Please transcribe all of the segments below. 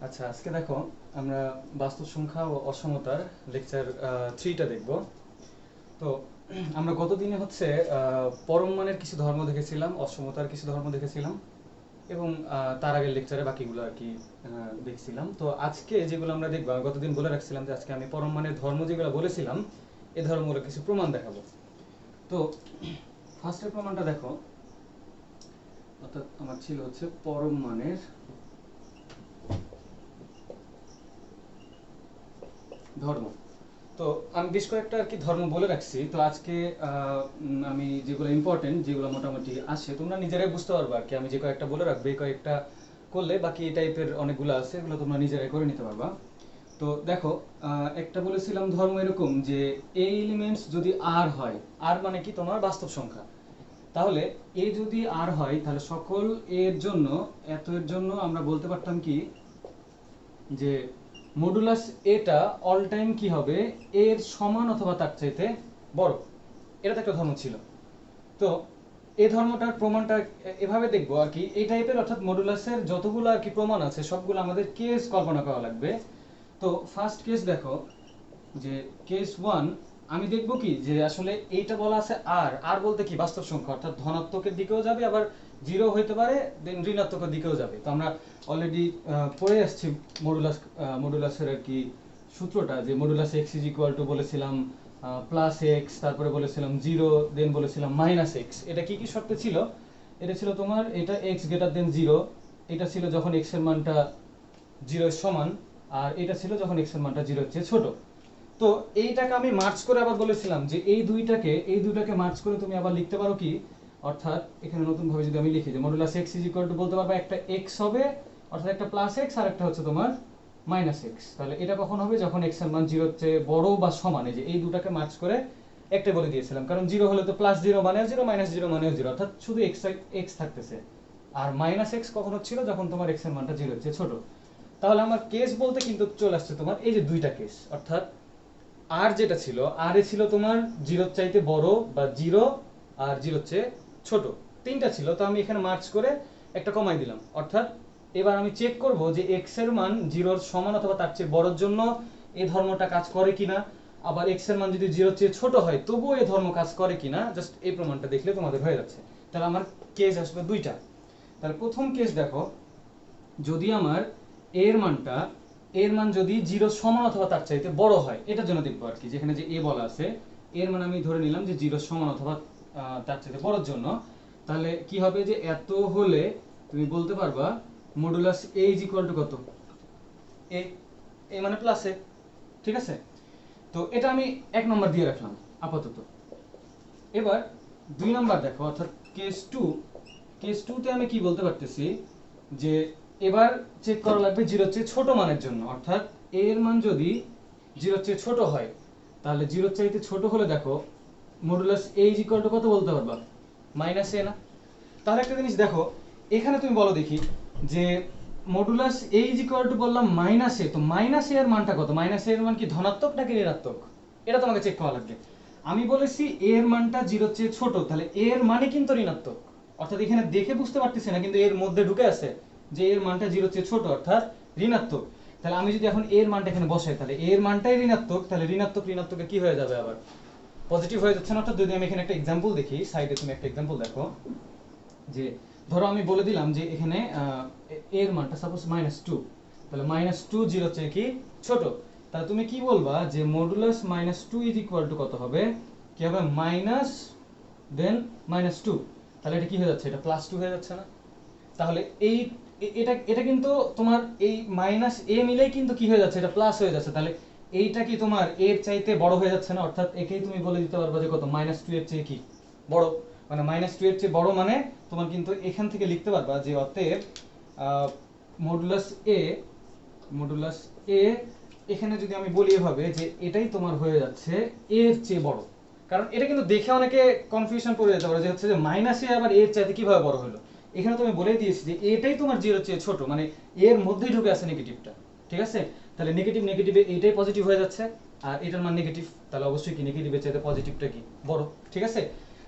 আচ্ছা, আজকে দেখো আমরা বাস্তব সংখ্যা ও অসমতার লেকচার 3টা দেখব। তো আমরা গতদিনে হচ্ছে পরম মানের কিছু ধর্ম দেখেছিলাম, অসমতার কিছু ধর্ম দেখেছিলাম এবং তার আগের লেকচারে বাকিগুলো আর কি দেখছিলাম। তো আজকে যেগুলো আমরা দেখবো, আমি গতদিন বলে রাখছিলাম যে আজকে আমি পরম মানের ধর্ম যেগুলো বলেছিলাম এই ধর্মগুলো কিছু প্রমাণ দেখাবো। তো ফার্স্টের প্রমাণটা দেখো, অর্থাৎ আমার ছিল হচ্ছে পরম মানের ধর্ম। তো আমি বেশ কয়েকটা আর কি ধর্ম বলে রাখছি। তো আজকে আমি যেগুলো ইম্পর্টেন্ট, যেগুলো মোটামুটি আসে, তোমরা নিজেরাই বুঝতে পারবে আর কি। আমি যে কয়েকটা বলে রাখবো, এই কয়েকটা করলে বাকি এই টাইপের অনেকগুলো আছে, এগুলো তোমরা নিজেরাই করে নিতে পারবা। তো দেখো, একটা বলেছিলাম ধর্ম এরকম যে এই এলিমেন্টস যদি আর হয়, আর মানে কি তোমার বাস্তব সংখ্যা, তাহলে এ যদি আর হয় তাহলে সকল এর জন্য, এত এর জন্য আমরা বলতে পারতাম কি যে মডুলাস এটা অল টাইম কি হবে, এর সমান অথবা তার চাইতে বড়। এটা তো একটা ধর্ম ছিল। তো এই ধর্মটার প্রমাণটা এভাবে দেখবো আর কি, এই টাইপের, অর্থাৎ মডুলাসের যতগুলো আর কি প্রমাণ আছে সবগুলো আমাদের কেস কল্পনা করা লাগবে। তো ফার্স্ট কেস দেখো, যে কেস 1, আমি দেখবো কি যে আসলে এইটা বলা আছে আর, আর বলতে কি বাস্তব সংখ্যা, অর্থাৎ ধনাত্মকের দিকেও যাবে, আবার জিরো হইতে পারে, দেন ঋণাত্মকের দিকেও যাবে। তো আমরা অলরেডি পড়ে আসছি মডুলাসের আর কি সূত্রটা, যে modulus x is equal two বলেছিলাম প্লাস এক্স, তারপরে বলেছিলাম জিরো, দেন বলেছিলাম মাইনাস এক্স। এটা কি কি শর্তে ছিল? এটা ছিল তোমার, এটা এক্স গ্রেটার দেন জিরো, এটা ছিল যখন এক্স এর মানটা জিরোর সমান, আর এটা ছিল যখন এক্স এর মানটা জিরোর চেয়ে ছোট। তো এইটাকে আমি মার্চ করে আবার বলেছিলাম যে এই দুইটাকে মার্চ করে তুমি আবার লিখতে পারো কি, অর্থাৎ এখানে নতুন ভাবে যদি আমি লিখি যে modulus x is equal to, বলতে পারবো একটা এক্স হবে, অর্থাৎ একটা প্লাস এক্স আর একটা হচ্ছে তোমার মাইনাস এক্স। তাহলে এটা কখন হবে? যখন এক্স এর মান জিরোর চেয়ে বড় বা সমান। এই যে এই দুটাকে মার্চ করে একটা বলে দিয়েছিলাম, কারণ জিরো হলে তো প্লাস জিরো মানেও জিরো, মাইনাস জিরো মানেও জিরো, অর্থাৎ শুধু এক্স এক্স থাকতেছে। আর মাইনাস এক্স কখন হচ্ছিল? যখন তোমার এক্স এর মানটা জিরোর চেয়ে ছোট। তাহলে আমার কেস বলতে কিন্তু চলে আসছে তোমার এই যে দুইটা কেস, অর্থাৎ আর যেটা ছিল, আর এ ছিল তোমার জিরোর চাইতে বড় বা জিরো, আর জিরোর চেয়ে ছোট, তিনটা ছিল। তো আমি এখানে মার্চ করে একটা কমাই দিলাম, অর্থাৎ এবার আমি চেক করব যে এক্স এর মান জিরোর সমান অথবা তার চেয়ে বড়র জন্য এই ধর্মটা কাজ করে কিনা, আবার এক্স এর মান যদি জিরোর চেয়ে ছোট হয় তবুও এই ধর্ম কাজ করে কিনা। জাস্ট এই প্রমাণটা দেখলে তোমাদের হয়ে যাচ্ছে। তাহলে আমার কেস আসবে দুইটা। তাহলে প্রথম কেস দেখো, যদি আমার এর মান যদি জিরো সমান অথবা তার চাইতে বড় হয়, এটার জন্য দেখবো আর কি, যেখানে যে এ বলা আছে, এর মান আমি ধরে নিলাম যে জিরো সমান অথবা তার চাইতে বড়র জন্য। তাহলে কি হবে, যে এত হলে তুমি বলতে পারবা modulus A is equal two কত, এ, এ মানে প্লাস এ। ঠিক আছে? তো এটা আমি এক নম্বর দিয়ে রাখলাম আপাতত। এবার দুই নম্বর দেখো, অর্থাৎ কেস টুতে আমি কি বলতে পারতেছি, যে এবার চেক করা লাগবে জিরোর চেয়ে ছোট মানের জন্য, অর্থাৎ এর মান যদি জিরোর চেয়ে ছোট হয়, তাহলে জিরোর চাইতে ছোট হলে দেখো modulus A is equal two কত বলতে পারবা, মাইনাস এ না? তাহলে একটা জিনিস দেখো, এখানে তুমি বলো দেখি যে modulus A is equal two বললাম মাইনাস এ, তো মাইনাস এ এর মানটা কত? মাইনাস এর মান কি ধনাত্মক নাকি ঋণাত্মক? এটা তোমাকে চেক করা লাগবে। আমি বলেছি এর মানটা জিরোর চেয়ে ছোট, তাহলে এর মানে কিন্তু ঋণাত্মক, অর্থাৎ এখানে দেখে বুঝতে পারতেছি না কিন্তু এর মধ্যে ঢুকে আছে যে এর মানটা জিরোর চেয়ে ছোট অর্থাৎ ঋণাত্মক। তাহলে আমি যদি এখন এর মানটা এখানে বসাই, তাহলে এর মানটাই ঋণাত্মক, তাহলে ঋণাত্মক ঋণাত্মকে কি হয়ে যাবে, আবার পজিটিভ হয়ে যাচ্ছে না? অর্থাৎ যদি আমি এখানে একটা এক্সাম্পল দেখি, সাইডে তুমি একটা এক্সাম্পল দেখো, যে ধরো আমি বলে দিলাম যে এখানে এর মানটা সাপোজ -2, তাহলে -2 জিরোর চেয়ে কি ছোট। তাহলে তুমি কি বলবা যে মডুলাস -2 ইজ ইকুয়াল টু কত হবে, কি হবে, মাইনাস দেন -2। তাহলে এটা কি হয়ে যাচ্ছে, এটা +2 হয়ে যাচ্ছে না? তাহলে এই এটা এটা কিন্তু তোমার এই মাইনাস এ মিলেই কিন্তু কি হয়ে যাচ্ছে, এটা প্লাস হয়ে যাচ্ছে। তাহলে এইটা কি তোমার এর চাইতে বড় হয়ে যাচ্ছে না? অর্থাৎ একেই তুমি বলে দিতে পারবা যে কত, -2 এর চেয়ে কি বড়, মানে -2 এর চেয়ে বড়, মানে তোমার কিন্তু এখান থেকে লিখতে পারবা যে অতএব মডুলাস এ, মডুলাস এ এখানে যদি আমি বলি এভাবে যে এটাই তোমার হয়ে যাচ্ছে এর চেয়ে বড়। কারণ এটা কিন্তু দেখে অনেকে কনফিউশন পড়ে যেতে পারে যে হচ্ছে যে মাইনাস এ আবার এর চাইতে কিভাবে বড় হলো। এখানে তুমি বলেই দিয়েছি যে এটাই তোমার জিরোর চেয়ে ছোট, মানে এর মধ্যেই ঢুকে আছে নেগেটিভটা। ঠিক আছে? তাহলে নেগেটিভ নেগেটিভে এইটাই পজিটিভ হয়ে যাচ্ছে, আর এটার মান নেগেটিভ, তাহলে অবশ্যই কি নেগেটিভের চাইতে পজিটিভটা কি বড়। ঠিক আছে?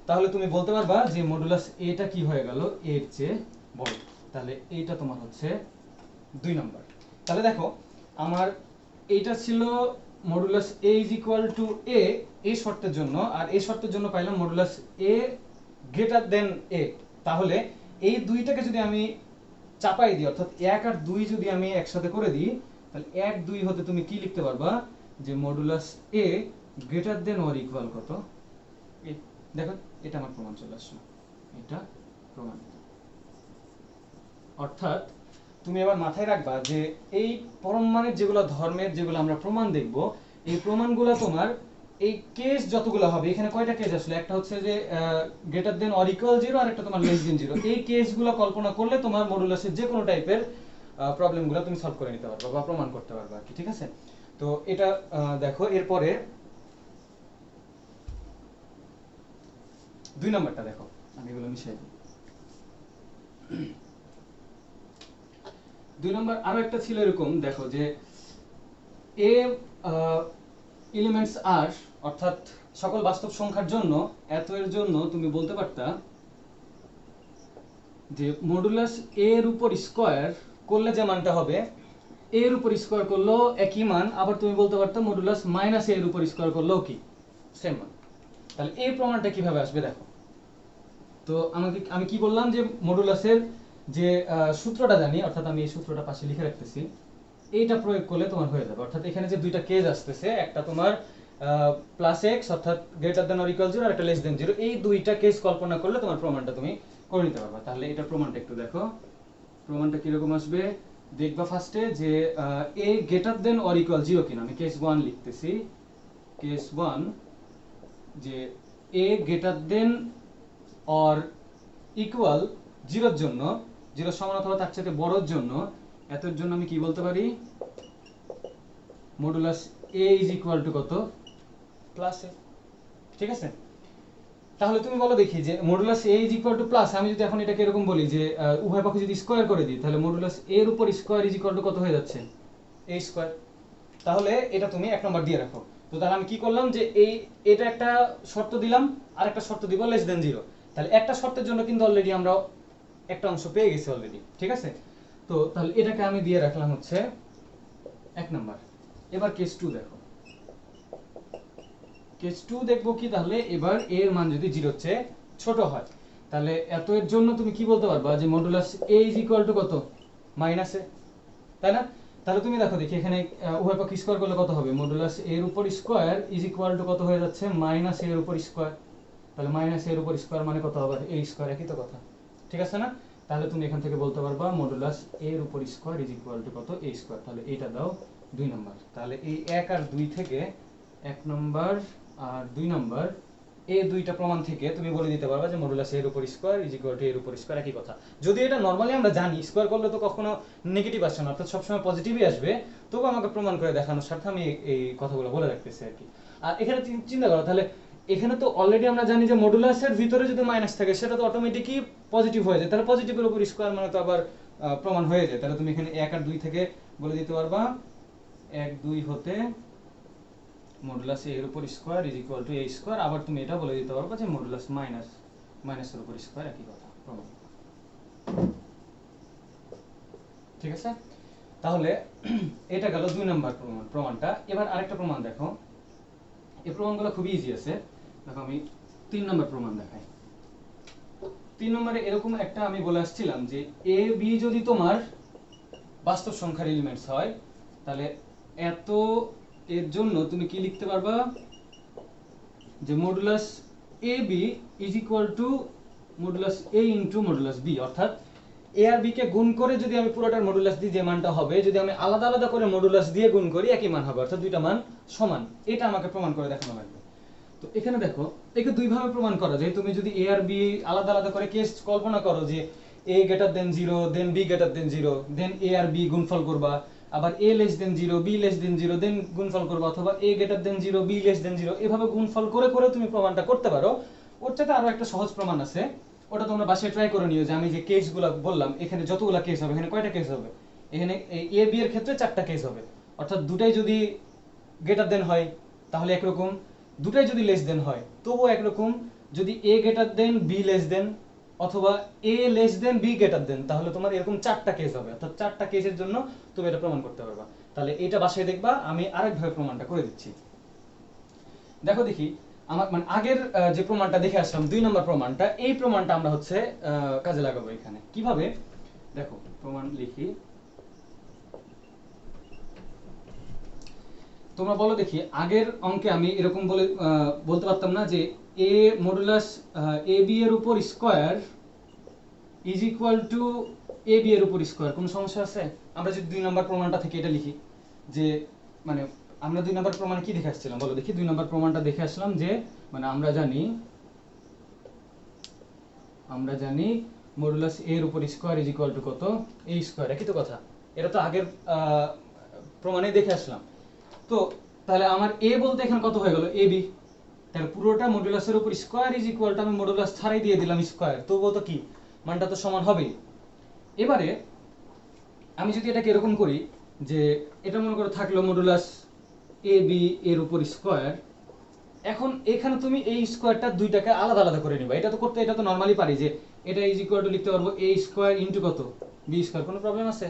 তাহলে তুমি বলতে পারবা যে মডুলাস এটা কি হয়ে গেল, এর চেয়ে বড়। তাহলে এইটা তোমার হচ্ছে 2 নাম্বার। তাহলে দেখো আমার এইটা ছিল modulus a is equal two a এই শর্তের জন্য, আর এই শর্তের জন্য পাইলাম modulus a greater then a। তাহলে এই দুইটাকে যদি আমি চাপাই দিই, অর্থাৎ 1 আর 2 যদি আমি একসাথে করে দিই, তাহলে 1 2 হতে তুমি কি লিখতে পারবা যে modulus a greater than or equal কত। দেখো এটা আমার প্রমাণ চলে আসলো, এটা প্রমাণ। অর্থাৎ তুমি এবার মাথায় রাখবা যে এই পরমাণুর যেগুলো ধর্মের যেগুলো আমরা প্রমাণ দেখব, এই প্রমাণগুলো তোমার এই কেস যতগুলো হবে, এখানে কয়টা কেস আসলে, একটা হচ্ছে যে গ্রেটার দেন অর ইকুয়াল 0, আর একটা তোমার লেস দেন 0। এই কেসগুলো কল্পনা করলে তোমার মডুলাসের যে কোনো টাইপের প্রবলেমগুলো তুমি সলভ করে নিতে পারবা বা প্রমাণ করতে পারবা আর কি, ঠিক আছে। তো এটা দেখো, এরপরে 2 নাম্বারটা দেখো, আমি এগুলো মিশাই দিই। 2 নম্বর আরো একটা ছিল এরকম, দেখো যে এ এলিমেন্টস আর, অর্থাৎ সকল বাস্তব সংখ্যার জন্য এত এর জন্য তুমি বলতে পারতা যে মডুলাস a এর উপর স্কয়ার করলে যে মানটা হবে, a এর উপর স্কয়ার করলেও একই মান, আবার তুমি বলতে পারতা মডুলাস মাইনাস a এর উপর স্কয়ার করলেও কি সেম মান। তাহলে এই প্রমাণটা কিভাবে আসবে দেখো। তো আমি কি বললাম যে মডুলাসের যে সূত্রটা জানি, অর্থাৎ আমি এই সূত্রটা পাশে লিখে রাখতেছি, এইটা প্রয়োগ করলে তোমার হয়ে যাবে। অর্থাৎ এখানে যে দুইটা কেস আসতেছে, একটা তোমার প্লাস এক্স অর্থাৎ গ্রেটার দেন অর ইকুয়াল 0, আর একটা লেস দেন 0, এই দুইটা কেস কল্পনা করলে তোমার প্রমাণটা তুমি করে নিতে পারবা। তাহলে এটা প্রমাণটা একটু দেখো, প্রমাণটা কিরকম আসবে দেখবা। ফার্স্টে যে এ গ্রেটার দেন অর ইকুয়াল 0 কিনা, আমি কেস 1 লিখতেছি। কেস 1 যে এ গ্রেটার দেন অর ইকুয়াল 0 জন্য, 0 সমান অথবা তার চেয়ে বড়র জন্য, এতর জন্য আমি কি বলতে পারি modulus a is equal two কত প্লাস a, ঠিক আছে। তাহলে তুমি বলো দেখি যে modulus a is equal two plus, আমি যদি এখন এটাকে এরকম বলি যে উভয় পক্ষ যদি স্কয়ার করে দিই, তাহলে মডুলাস a এর উপর স্কয়ার ইজ ইকুয়াল টু কত হয়ে যাচ্ছে a স্কয়ার। তাহলে এটা তুমি 1 নম্বর দিয়ে রাখো। তো তাহলে আমি কি করলাম যে এটা একটা শর্ত দিলাম, আর একটা শর্ত দিব লেস দেন 0। তাহলে একটা শর্তের জন্য কিন্তু অলরেডি আমরা একটা অংশ পেয়ে গেছি অলরেডি, ঠিক আছে। তো তাহলে এটাকে আমি দিয়ে রাখলাম হচ্ছে 1 নাম্বার। এবার কেস 2 দেখো, কেস 2 দেখবো কি, তাহলে এবার a এর মান যদি 0 চেয়ে ছোট হয়, তাহলে এত এর জন্য তুমি কি বলতে পারবা যে modulus a is equal two কত মাইনাস a, তাই না। তাহলে তুমি দেখো দেখি এখানে উভয় পক্ষ স্কয়ার করলে কত হবে, মডুলাস a এর উপর স্কয়ার ইজ ইকুয়াল টু কত হয়ে যাচ্ছে মাইনাস a এর উপর স্কয়ার। তাহলে মাইনাস a এর উপর স্কয়ার মানে কত হবে a স্কয়ার, একই তো কথা, ঠিক আছে না। তাহলে তুমি এখান থেকে বলতে পারবা মডুলাস a এর উপর স্কয়ার ইজ ইকুয়াল টু কত a স্কয়ার। তাহলে এইটা দাও 2 নাম্বার। তাহলে এই 1 আর 2 থেকে 1 নাম্বার আর 2 নাম্বার এই দুইটা প্রমাণ থেকে তুমি বলে দিতে পারবা যে মডুলাস a এর উপর square is equal two a এর উপর স্কয়ার, একই কথা। যদি এটা নরমালি আমরা জানি স্কয়ার করলে তো কখনো নেগেটিভ আসছে না, অর্থাৎ সবসময় পজিটিভই আসবে, তবু আমাকে প্রমাণ করে দেখানোর স্বার্থে আমি এই কথাগুলো বলে রাখতেছি আর কি। আর এখানে চিন্তা করো, তাহলে এখানে তো অলরেডি আমরা জানি যে মডুলাসের ভিতরে যদি মাইনাস থাকে সেটা তো অটোমেটিকই পজিটিভ হয়ে যায়, তাহলে পজিটিভের উপর স্কয়ার মানে তো আবার প্রমাণ হয়ে যায়। তাহলে তুমি এখানে 1 আর 2 থেকে বলে দিতে পারবা 1 2 হতে মডুলাস a এর উপর square is equal two a square. আবার তুমি এটা বলে দিতে পারবা যে মডুলাস মাইনাসের উপর স্কয়ার, একই কথা, প্রমাণ, ঠিক আছে। তাহলে এটা গেল 2 নাম্বার প্রমাণটা। এবার আরেকটা প্রমাণ দেখো, এই প্রমাণগুলো খুবই ইজি আছে। দেখো আমি 3 নাম্বার প্রমাণ দেখাই। 3 নম্বরে এরকম একটা আমি বলে আসছিলাম যে a b যদি তোমার বাস্তব সংখ্যার এলিমেন্টস হয়, তাহলে এত এর জন্য তুমি কি লিখতে পারবা যে modulus ab is equal to modulus a into modulus b, অর্থাৎ a আর b কে গুণ করে যদি আমি পুরোটার মডুলাস দিই যে মানটা হবে, যদি আমি আলাদা আলাদা করে মডুলাস দিয়ে গুণ করি একই মান হবে, অর্থাৎ দুইটা মান সমান। এটা আমাকে প্রমাণ করে দেখানো লাগবে। তো এখানে দেখো একে দুই ভাবে প্রমাণ করা যায়। তুমি যদি a আর b আলাদা আলাদা করে কেস কল্পনা করো যে a greater than 0 then b greater than 0 then a আর b গুণফল করবা, আবার a less than 0 b less than 0 then গুণফল করবা, অথবা a greater than 0 b less than 0, এভাবে গুণফল করে করে তুমি প্রমাণটা করতে পারো। ওর চাইতে আরো একটা সহজ প্রমাণ আছে, ওটা তোমরা বাসায় ট্রাই করে নিও। যে আমি যে কেসগুলো বললাম, এখানে যতগুলো কেস হবে, এখানে কয়টা কেস হবে, এখানে a b এর ক্ষেত্রে 4টা কেস হবে, অর্থাৎ দুটাই যদি গ্রেটার দেন হয় তাহলে একরকম, দুটাই যদি লেস দেন হয় তবুও একরকম, যদি a greater than b less than অথবা A less than B greater than, তাহলে তোমার এরকম চারটা কেস হবে, অর্থাৎ চারটা কেসের জন্য তুমি এটা প্রমাণ করতে পারবা। তাহলে এটা বাসায় দেখবা, আমি আরেকভাবে প্রমাণটা করে দিচ্ছি। দেখো দেখি, আমার মানে আগের যে প্রমাণটা দেখে আসলাম 2 নম্বর প্রমাণটা, এই প্রমাণটা আমরা হচ্ছে কাজে লাগাবো এখানে। কিভাবে দেখো, প্রমাণ লিখি, তোমরা বলো দেখি। আগের অঙ্কে আমি এরকম বলতে পারতাম না যে এ মডুলাস এ বি এর উপর square is equal to A B এর উপর স্কয়ার, কোনো সমস্যা আছে? আমরা যদি 2 নম্বর প্রমাণটা থেকে এটা লিখি, যে মানে আমরা 2 নম্বর প্রমাণে কি দেখে আসছিলাম বলো দেখি। 2 নম্বর প্রমাণটা দেখে আসলাম যে মানে আমরা জানি মডুলাস এ এর উপর স্কয়ার ইজ ইকুয়াল টু কত, এ স্কয়ার, একই তো কথা। এটা তো আগের প্রমাণে দেখে আসলাম। তো তাহলে আমার এ বলতে এখানে কত হয়ে গেল, এ বি। তাহলে পুরোটা মডুলাসের উপর স্কয়ার ইজ ইকুয়াল টু, আমি মডুলাস ছাড়াই দিয়ে দিলাম স্কয়ার, তবুও তো কি মানটা তো সমান হবেই। এবারে আমি যদি এটাকে এরকম করি যে এটা মনে করো থাকলো মডুলাস এ বি এর উপর স্কয়ার, এখন এখানে তুমি এই স্কয়ারটা দুইটাকে আলাদা আলাদা করে নিবা। এটা তো করতে, এটা তো নরমালি পারি যে এটা ইজ ইকুয়াল টু লিখতে পারবো এ স্কয়ার ইনটু কত, বি স্কয়ার। কোনো প্রবলেম আছে?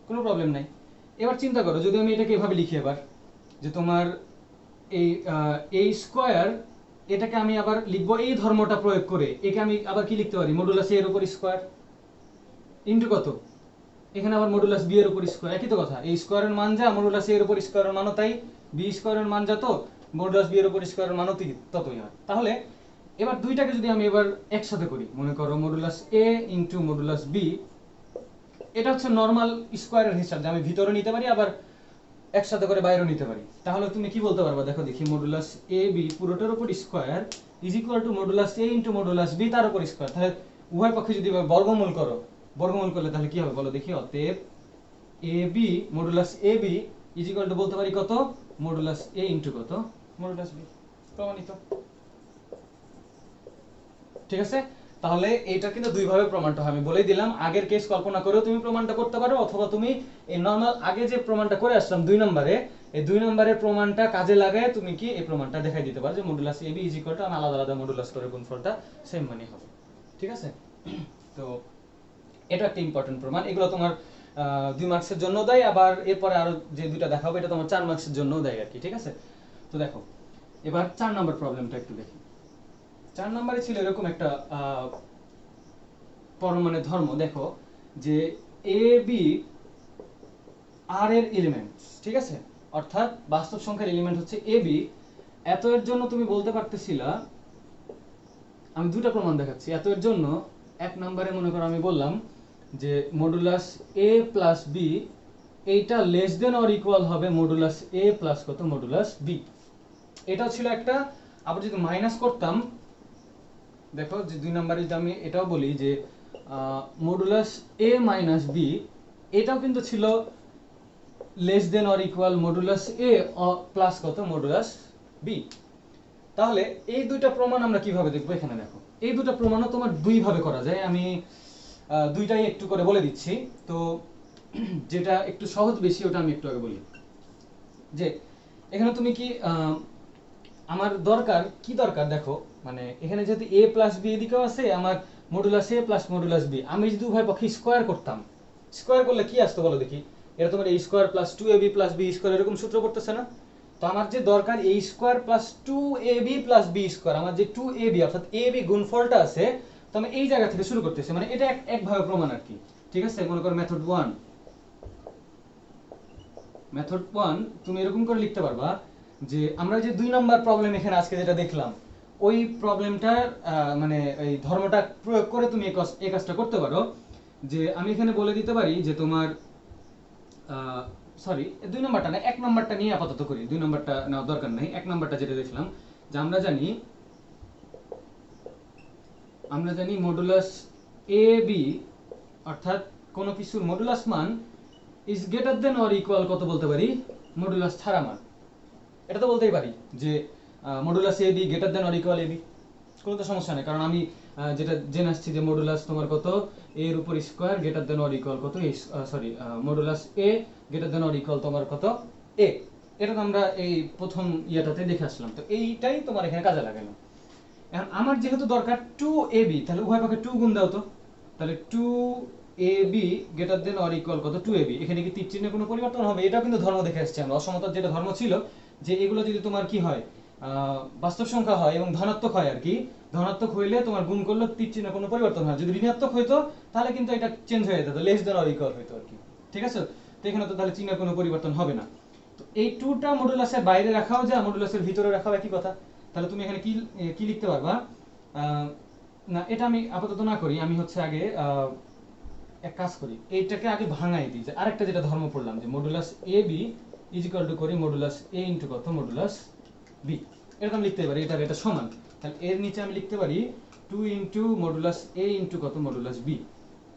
কোনো প্রবলেম নাই। এবার চিন্তা করো, যদি আমি এটাকে এভাবে লিখি এবার, যে তোমার এই এ স্কয়ার, এটাকে আমি আবার লিখবো এই ধর্মটা প্রয়োগ করে, একে আমি আবার কি লিখতে পারি, মডুলাস এ এর উপর স্কয়ার ইনটু কত, এখানে আবার মডুলাস বি এর উপর স্কয়ার, একই তো কথা। এই স্কয়ারের মান যা, মডুলাস এ এর উপর স্কয়ারের মানও তাই, বি স্কয়ারের মান যা তো মডুলাস বি এর উপর স্কয়ারের মানও ততই হয়। তাহলে এবার দুইটাকে যদি আমি এবার একসাথে করি, মনে করো modulus A into modulus B, এটা হচ্ছে নরমাল স্কয়ারের হিসাব, যে আমি ভিতরে নিতে পারি আবার একসাথে করে বাইরেও নিতে পারি। তাহলে তুমি কি বলতে পারবা, দেখো দেখি, মডুলাস এ বি পুরোটার উপর square is equal to modulus A into modulus B তার উপর স্কয়ার। তাহলে উভয় পক্ষে যদি বর্গমূল করো, বর্গমূল করলে তাহলে কি হবে বলো দেখি। অতএব A B modulus A B is equal to বলতে পারি কত, মডুলাস এ ইনটু কত, মডুলাস বি। প্রমাণিত। ঠিক আছে? তাহলে এটা কিন্তু দুই ভাবে প্রমাণটা হয়, আমি বলেই দিলাম। আগের কেস কল্পনা করেও তুমি প্রমাণটা করতে পারো, অথবা তুমি এই নরমাল আগে যে প্রমাণটা করে আসলাম 2 নম্বরে, এই 2 নম্বরের প্রমাণটা কাজে লাগায় তুমি কি এই প্রমাণটা দেখাই দিতে পারো যে modulus A B is equal to, আমি আলাদা আলাদা মডুলাস করে গুণফলটা সেম মানই হবে। ঠিক আছে? তো এটা একটা ইম্পর্টেন্ট প্রমাণ। এগুলো তোমার 2 মার্কসের জন্য দেয়, আবার এরপরে আরো যে দুইটা দেখাবো এটা তোমার 4 মার্কসের জন্যও দেয় আর কি। ঠিক আছে? তো দেখো এবার 4 নম্বর প্রবলেমটা একটু দেখি। 4 নম্বরে ছিল এরকম একটা পরমাণুর ধর্ম, দেখো যে এ বি আর এর এলিমেন্ট, ঠিক আছে, অর্থাৎ বাস্তব সংখ্যার এলিমেন্ট হচ্ছে এ বি। এত এর জন্য তুমি বলতে পারতেছিলা, আমি দুটো প্রমাণ দেখাচ্ছি। এত এর জন্য 1 নম্বরে মনে করো আমি বললাম যে মডুলাস এ প্লাস বি এইটা লেস দেন অর ইকুয়াল হবে মডুলাস এ প্লাস কত, মডুলাস বি। এটাও ছিল একটা। আবার যদি মাইনাস করতাম, দেখো যে 2 নম্বরে যদি আমি এটাও বলি যে মডুলাস এ মাইনাস বি, এটাও কিন্তু ছিল less than or equal modulus A plus কত, মডুলাস বি। তাহলে এই দুইটা প্রমাণ আমরা কিভাবে দেখবো, এখানে দেখো এই দুটো প্রমাণও তোমার দুই ভাবে করা যায়। আমি দুইটাই একটু করে বলে দিচ্ছি। তো যেটা একটু সহজ বেশি ওটা আমি একটু আগে বলি। যে এখানে তুমি কি আমার কি দরকার দেখো, মানে এখানে যেহেতু a প্লাস বি এদিকেও আছে, আমার modulus a plus modulus B, আমি যদি উভয় পক্ষে স্কয়ার করতাম, স্কয়ার করলে কি আসতো বলো দেখি, এটা তোমার a square plus 2ab plus b square এরকম সূত্র করতেছে না? তো আমার যে দরকার a square plus 2ab plus b square, আমার যে 2ab অর্থাৎ ab গুণফলটা আছে, তো আমি এই জায়গা থেকে শুরু করতেছি। মানে এটা একভাবে প্রমাণ আর কি। ঠিক আছে? মনে করো মেথড 1 তুমি এরকম করে লিখতে পারবা যে আমরা যে 2 নাম্বার প্রবলেম এখানে আজকে যেটা দেখলাম, ওই প্রবলেমটার মানে এই ধর্মটা প্রয়োগ করে তুমি এই কাজটা করতে পারো। যে আমি এখানে বলে দিতে পারি যে তোমার সরি 2 নাম্বারটা না, 1 নাম্বারটা নিয়ে আপাতত করি, 2 নাম্বারটা নেওয়ার দরকার নেই। 1 নাম্বারটা যেটা দেখলাম, যে আমরা জানি মডুলাস এ বি অর্থাৎ কোন কিছুর মডুলাস মান is greater than or equal কত বলতে পারি, মডুলাস ছাড়া মান। এটা তো বলতেই পারি যে modulus A B greater than or equal A B, কোনো তো সমস্যা নেই। কারণ আমি যেটা জেনে আসছি যে মডুলাস তোমার কত, এ এর উপর square greater than or equal কত, sorry modulus A greater than or equal তোমার কত, এ। এটা তো আমরা এই প্রথম ইয়েটাতে দেখে আসলাম। তো এইটাই তোমার এখানে কাজে লাগালাম। এখন আমার যেহেতু দরকার 2ab, তাহলে উভয় পক্ষে 2 গুণ দাও তো। তাহলে 2ab greater than or equal কত 2ab। এখানে কি তীর চিহ্নে কোনো পরিবর্তন হবে? এটা কিন্তু ধর্ম দেখে আসছে আমরা। অসমতার যেটা ধর্ম ছিল যে এগুলো যদি তোমার কি হয় বাস্তব সংখ্যা হয় এবং ধনাত্মক হয় আর কি, ধনাত্মক হইলে তোমার গুণ করলে তীর চিহ্নে কোনো পরিবর্তন হয়। যদি ঋণাত্মক হইতো তাহলে কিন্তু এটা চেঞ্জ হয়ে যেত, লেস দেন অর ইকুয়াল হইতো আর কি। ঠিক আছে, তো এখানে তো তাহলে চিহ্নের কোনো পরিবর্তন হবে না। তো এই 2টা মডুলাসের বাইরে রাখাও যায়, মডুলাসের ভিতরে রাখাও একই কথা। তাহলে তুমি এখানে কি লিখতে পারবা? না, এটা আমি আপাতত না করি, আমি হচ্ছে আগে এক কাজ করি, এইটাকে আগে ভাঙাই দিই। যে আরেকটা যেটা ধর্ম পড়লাম যে modulus A B is equal to করি মডুলাস এ ইন্টু কত মডুলাস বি। এরকম লিখতে পারি, এটা সমান। তাহলে এর নিচে আমি লিখতে পারি 2 ইন্টু মডুলাস এ ইন্টু কত মডুলাস বি।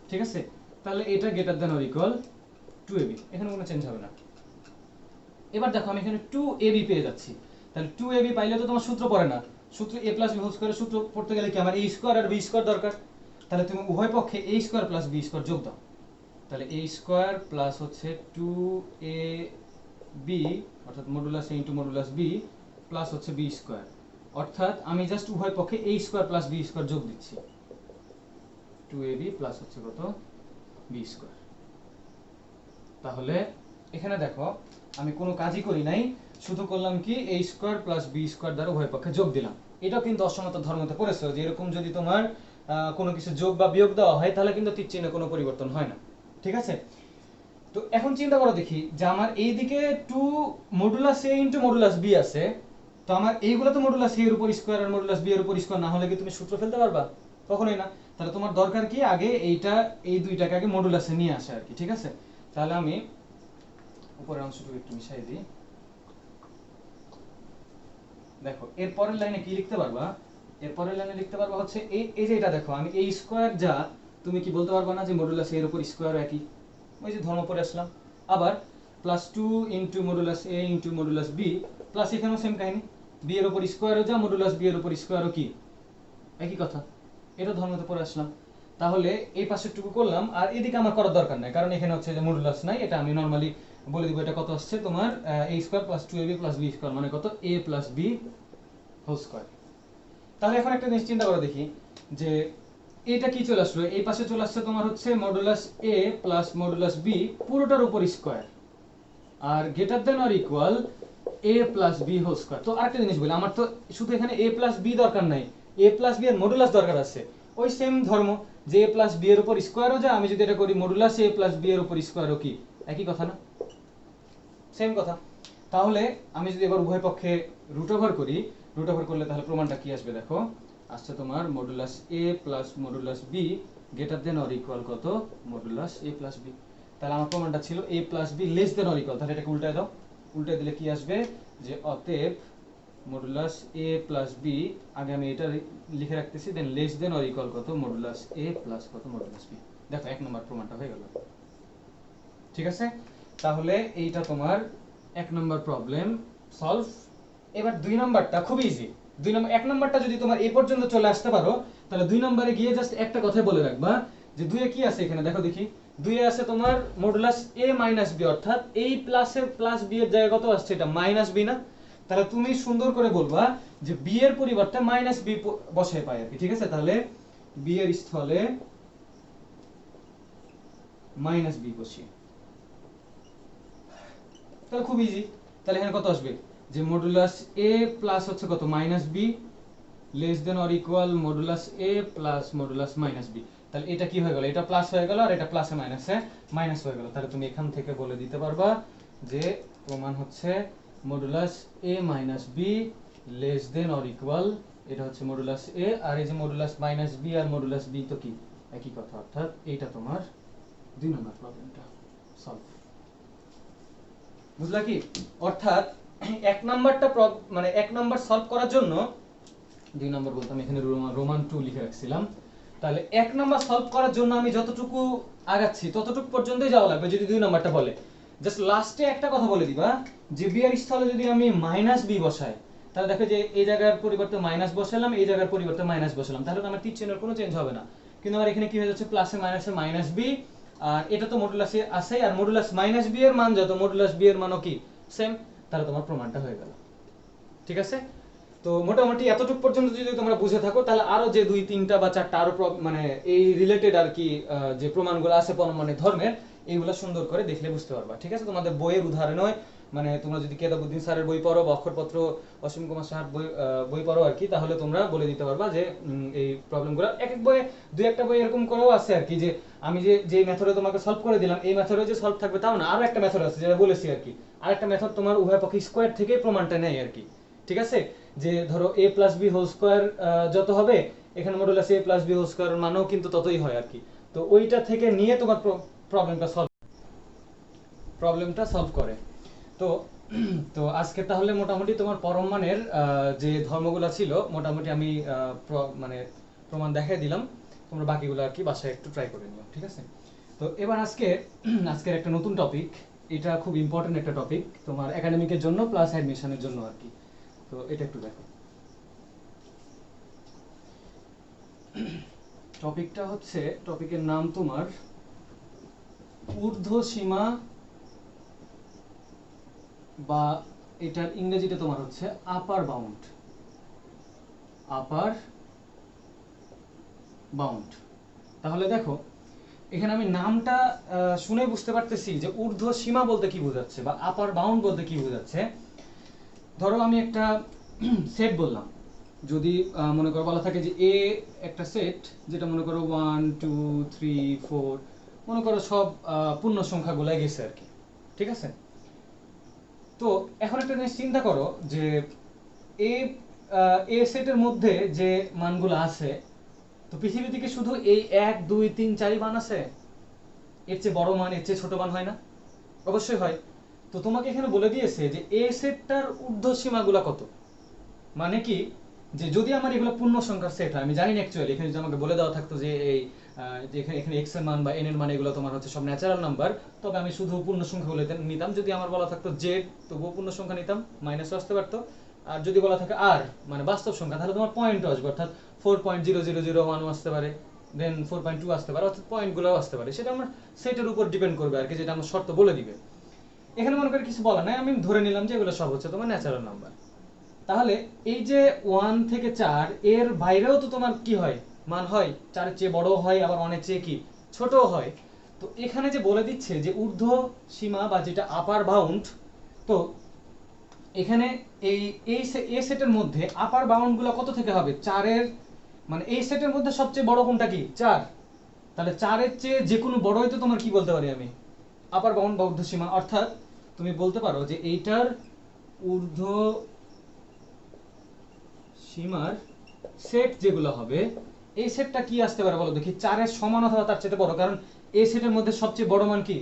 ঠিক আছে, তাহলে এটা greater than or equal 2ab, এখানে কোনো চেঞ্জ হবে না। এবার দেখো আমি এখানে 2ab পেয়ে যাচ্ছি। তাহলে 2ab পাইলে তো তোমার সূত্র পড়ে না, সূত্র a প্লাস b হোল স্কয়ারের সূত্র পড়তে গেলে কি আমার a স্কয়ার আর b স্কয়ার দরকার। তাহলে তুমি উভয় পক্ষে a square plus b square যোগ দাও। তাহলে a স্কয়ার প্লাস হচ্ছে 2ab অর্থাৎ modulus a into modulus b plus হচ্ছে b স্কয়ার, অর্থাৎ আমি জাস্ট উভয় পক্ষে a square plus b square যোগ দিচ্ছি। 2ab প্লাস হচ্ছে কত b স্কয়ার। তাহলে এখানে দেখো আমি কোনো কাজই করি নাই, শুধু করলাম কি a square plus b square দ্বারা উভয় পক্ষে যোগ দিলাম। এটাও কিন্তু অসমতার ধর্মতে পড়েছো যে এরকম যদি তোমার কোনো কিছু যোগ বা বিয়োগ দেওয়া হয় তাহলে কিন্তু তীর চিহ্নে কোনো পরিবর্তন হয় না। ঠিক আছে, তো এখন চিন্তা করো দেখি যে আমার এইদিকে 2 modulus a into modulus b আছে, তো আমার এইগুলো তো মডুলাস a এর উপর স্কয়ার আর মডুলাস b এর উপর স্কয়ার না হলে কি তুমি সূত্র ফেলতে পারবা? কখনোই না। তাহলে তোমার দরকার কি আগে এই দুইটাকে আগে মডুলাসে নিয়ে আসা আর কি। ঠিক আছে, তাহলে আমি উপরের অংশটুকু একটু মিশাই দিই। দেখো এর পরের লাইনে কি লিখতে পারবা? এর পরের লাইনে লিখতে পারবা হচ্ছে এই যে এটা দেখো আমি a স্কয়ার যা, তুমি কি বলতে পারবা না যে মডুলাস a এর উপর স্কয়ার একই? ওই যে ধর্ম পড়ে আসলাম। আবার plus 2 into modulus a into modulus b plus এখানেও সেম কাহিনী, b এর উপর স্কয়ারও যা মডুলাস b এর উপর স্কয়ারও কি একই কথা। এটা ধর্মতে পড়ে আসলাম। তাহলে এই পাশেরটুকু করলাম, আর এদিকে আমার করার দরকার নাই কারণ এখানে হচ্ছে যে মডুলাস নাই। এটা আমি নরমালি বলে দিব, এটা কত আসছে তোমার a square plus 2ab plus b square মানে কত a plus b whole square. তাহলে এখন একটা জিনিস চিন্তা করে দেখি যে এটা কি চলে আসলো, এই পাশে চলে আসছে তোমার হচ্ছে modulus a plus modulus b পুরোটার উপর স্কয়ার আর greater than or equal a plus b whole square. তো আরেকটা জিনিস বলি, আমার তো শুধু এখানে a প্লাস b দরকার নাই, a প্লাস b এর মডুলাস দরকার আছে। ওই সেম ধর্ম যে a প্লাস b এর উপর স্কয়ারও যা, আমি যদি এটা করি মডুলাস a প্লাস b এর উপর স্কয়ারও কি একই কথা না? সেম কথা। তাহলে আমি যদি এবার উভয় পক্ষে রুট ওভার করি, রুট ওভার করলে তাহলে প্রমাণটা কি আসবে দেখো, আসছে তোমার modulus a plus modulus b greater than or equal কত মডুলাস a প্লাস b। তাহলে আমার প্রমাণটা ছিল a plus b less then or equal. তাহলে এটাকে উল্টায় দাও, উল্টায় দিলে কি আসবে যে অতএব মডুলাস a প্লাস b, আগে আমি এটা লিখে রাখতেছি, দেন লেস দেন অর ইকুয়াল কত মডুলাস a প্লাস কত মডুলাস b। দেখো এক নম্বর প্রমাণটা হয়ে গেল। ঠিক আছে, তাহলে এইটা তোমার এক নম্বর প্রবলেম সলভ। এবার দুই নম্বরটা খুব ইজি। দুই নম্বর এক নম্বরটা যদি তোমার এই পর্যন্ত চলে আসতে পারো তাহলে দুই নম্বরে গিয়ে জাস্ট একটা কথাই বলে রাখবা যে দুইয়ে কি আছে এখানে দেখো দেখি, দুইয়ে আছে তোমার মডুলাস a মাইনাস b, অর্থাৎ এই প্লাসের প্লাস b এর জায়গায় কত আসছে এটা মাইনাস b না? তাহলে তুমি সুন্দর করে বলবা যে b এর পরিবর্তে মাইনাস b বসায় পাই আর কি। ঠিক আছে, তাহলে b এর স্থলে মাইনাস b বসিয়ে, তাহলে খুব ইজি। তাহলে এখানে কত আসবে যে মডুলাস a প্লাস হচ্ছে কত minus b less then or equal modulus a plus modulus minus b। তাহলে এটা কি হয়ে গেল, এটা প্লাস হয়ে গেল আর এটা প্লাসে মাইনাসে মাইনাস হয়ে গেল। তাহলে তুমি এখান থেকে বলে দিতে পারবা যে প্রমাণ হচ্ছে modulus a minus b less then or equal, এটা হচ্ছে মডুলাস a আর এই যে মডুলাস মাইনাস b আর মডুলাস b তো কি একই কথা, অর্থাৎ এইটা তোমার দুই নম্বর প্রবলেমটা সলভ। বুঝলা কি? অর্থাৎ এক নাম্বারটা মানে এক নাম্বার সলভ করার জন্য, দুই নাম্বার বলতে আমি এখানে রোমান 2 লিখে রাখছিলাম। তাহলে এক নাম্বার সলভ করার জন্য আমি যতটুকু আগাচ্ছি ততটুকু পর্যন্তই যাওয়া লাগবে যদি দুই নাম্বারটা বলে। জাস্ট লাস্টে একটা কথা বলে দিবা যে বি এর স্থলে যদি আমি মাইনাস বি বসাই তাহলে দেখো যে এই জায়গার পরিবর্তে মাইনাস বসালাম, এই জায়গার পরিবর্তে মাইনাস বসালাম, তাহলে তো আমার তীর চিহ্নের কোনো চেঞ্জ হবে না। কিন্তু আমার এখানে কি হয়ে যাচ্ছে প্লাসে মাইনাসে মাইনাস বি, আর এটা তো মডুলাসে আছে আর মডুলাস মাইনাস বি এর মান যত মডুলাস বি এর মানও কি সেম, তাহলে তোমার প্রমাণটা হয়ে গেল। ঠিক আছে, তো মোটামুটি এতটুকু পর্যন্ত যদি তোমরা বুঝে থাকো, তাহলে আরো যে 2, 3টা বা 4টা আরো মানে এই রিলেটেড আর কি যে প্রমাণগুলো আছে পরমাণু ধর্মের, এইগুলো সুন্দর করে দেখলে বুঝতে পারবা। ঠিক আছে, তোমাদের বইয়ের উদাহরণ হয়, মানে তোমরা যদি কেতাবুদ্দিন স্যারের বই পড়ো বা অক্ষরপত্র অসীম কুমার সাহার বই পড়ো আর কি, তাহলে তোমরা বলে দিতে পারবা যে এই প্রবলেমগুলো এক এক বইয়ে 2-1টা বই এরকম করেও আছে আর কি, যে আমি যে মেথডে তোমাকে সলভ করে দিলাম এই মেথডে যে সলভ থাকবে তাও না, আরো একটা মেথড আছে যেটা বলেছি আর কি, আরেকটা মেথড তোমার উভয় পক্ষে স্কোয়ার থেকে প্রমাণটা নেয় আর কি। ঠিক আছে, যে ধরো a plus B whole square যত হবে, এখানে মডুলাস a plus B whole square মানেও কিন্তু ততই হয় আর কি। তো ওইটা থেকে নিয়ে তোমার প্রবলেমটা সলভ করে। তো তো আজকে তাহলে মোটামুটি তোমার পরম মানের যে ধর্মগুলো ছিল মোটামুটি আমি মানে প্রমাণ দেখাই দিলাম, তোমরা বাকিগুলো আর কি বাসায় একটু ট্রাই করে নিও। ঠিক আছে, তো এবার আজকের একটা নতুন টপিক, এটা খুব ইম্পর্টেন্ট একটা টপিক তোমার একাডেমিকের জন্য প্লাস অ্যাডমিশনের জন্য আর কি। তো এটা একটু দেখো, টপিকটা হচ্ছে, টপিকের নাম তোমার ঊর্ধ্বসীমা, বা এটার ইংরেজিতে তোমার হচ্ছে আপার বাউন্ড। তাহলে দেখো এখানে আমি নামটা শুনে বুঝতে পারতেছি যে ঊর্ধ্বসীমা বলতে কি বোঝাচ্ছে বা আপার বাউন্ড বলতে কি বোঝাচ্ছে। ধরো আমি একটা সেট বললাম, যদি মনে করো বলা থাকে যে এ একটা সেট, যেটা মনে করো 1 2 3 4, মনে করো সব পূর্ণ সংখ্যাগুলাই গেছে আর কি। ঠিক আছে, তো এখন একটা জিনিস চিন্তা করো যে এ সেটের মধ্যে যে মানগুলো আছে, তো পৃথিবী থেকে শুধু এই 1 2 3 4 মান আছে, এর চেয়ে বড় মান এর চেয়ে ছোট মান হয় না? অবশ্যই হয়। তো তোমাকে এখানে বলে দিয়েছে যে এ সেটটার ঊর্ধ্বসীমাগুলো কত, মানে কি যে যদি আমার এগুলো পূর্ণ সংখ্যার সেট হয়, আমি জানি না অ্যাকচুয়ালি, এখানে যদি আমাকে বলে দেওয়া থাকতো যে এই এখানে এক্স এর মান বা এন এর মান এগুলো তোমার হচ্ছে সব ন্যাচারাল নাম্বার, তবে আমি শুধু পূর্ণ সংখ্যাগুলো নিতাম। যদি আমার বলা থাকতো জেড, তবুও পূর্ণ সংখ্যা নিতাম, মাইনাসও আসতে পারতো। আর যদি বলা থাকে আর মানে বাস্তব সংখ্যা, তাহলে তোমার পয়েন্টও আসবে, অর্থাৎ 4.0001 আসতে পারে, দেন 4.2 আসতে পারে, অর্থাৎ পয়েন্টগুলোও আসতে পারে। সেটা আমার সেটের উপর ডিপেন্ড করবে আর কি, যেটা আমার শর্ত বলে দিবে। এখানে মনে করে কিছু বলা নাই, আমি ধরে নিলাম যে এগুলো সব হচ্ছে তোমার ন্যাচারাল নাম্বার। তাহলে এই যে 1 থেকে 4 এর বাইরেও তো তোমার কি হয়, মান হয় 4 এর চেয়ে বড় হয়, আবার 1 এর চেয়ে কি ছোটও হয়। তো এখানে যে বলে দিচ্ছে যে ঊর্ধ্ব সীমা বা যেটা আপার বাউন্ড, তো এখানে এই এই এই সেটের মধ্যে আপার বাউন্ডগুলো কত থেকে হবে, 4 এর, মানে এই সেটের মধ্যে সবচেয়ে বড় কোনটা কি 4, তাহলে 4 এর চেয়ে যে কোনো বড়ই তো তোমার কি বলতে পারি আমি আপার বাউন্ড বা ঊর্ধ্ব সীমা। অর্থাৎ তুমি বলতে পারো যে এইটার ঊর্ধ্ব সীমার সেট যেগুলো হবে, এই সেটটা কি আসতে পারে বলো দেখি, 4 এর সমান অথবা তার চেয়ে বড়, কারণ এই সেটের মধ্যে সবচেয়ে বড় মান কি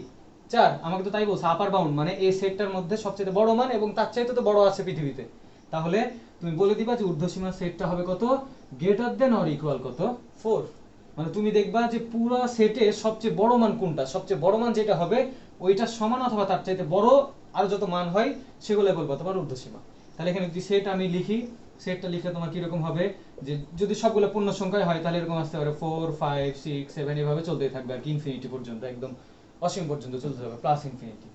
4, আমাকে তো তাই বলছে আপার বাউন্ড, মানে এই সেটটার মধ্যে সবচেয়ে বড় মান এবং তার চাইতে তো বড় আছে পৃথিবীতে। তাহলে তুমি বলে দিবা যে ঊর্ধ্বসীমার সেটটা হবে কত, গ্রেটার দেন অর ইকুয়াল কত 4। মানে তুমি দেখবা যে পুরো সেটে সবচেয়ে বড় মান কোনটা, সবচেয়ে বড় মান যেটা হবে ওইটা সমান অথবা তার চাইতে বড় আর যত মান হয় সেগুলো বলবা তোমার ঊর্ধ্বসীমা। তাহলে এখানে যদি সেট আমি লিখি, সেটটা লিখলে তোমার কিরকম হবে, যে যদি সবগুলো পূর্ণ সংখ্যায় হয় তাহলে এরকম আসতে পারে 4 5 6 7, এভাবে চলতেই থাকবে আর কি, ইনফিনিটি পর্যন্ত, একদম অসীম পর্যন্ত চলতে থাকবে, প্লাস ইনফিনিটি।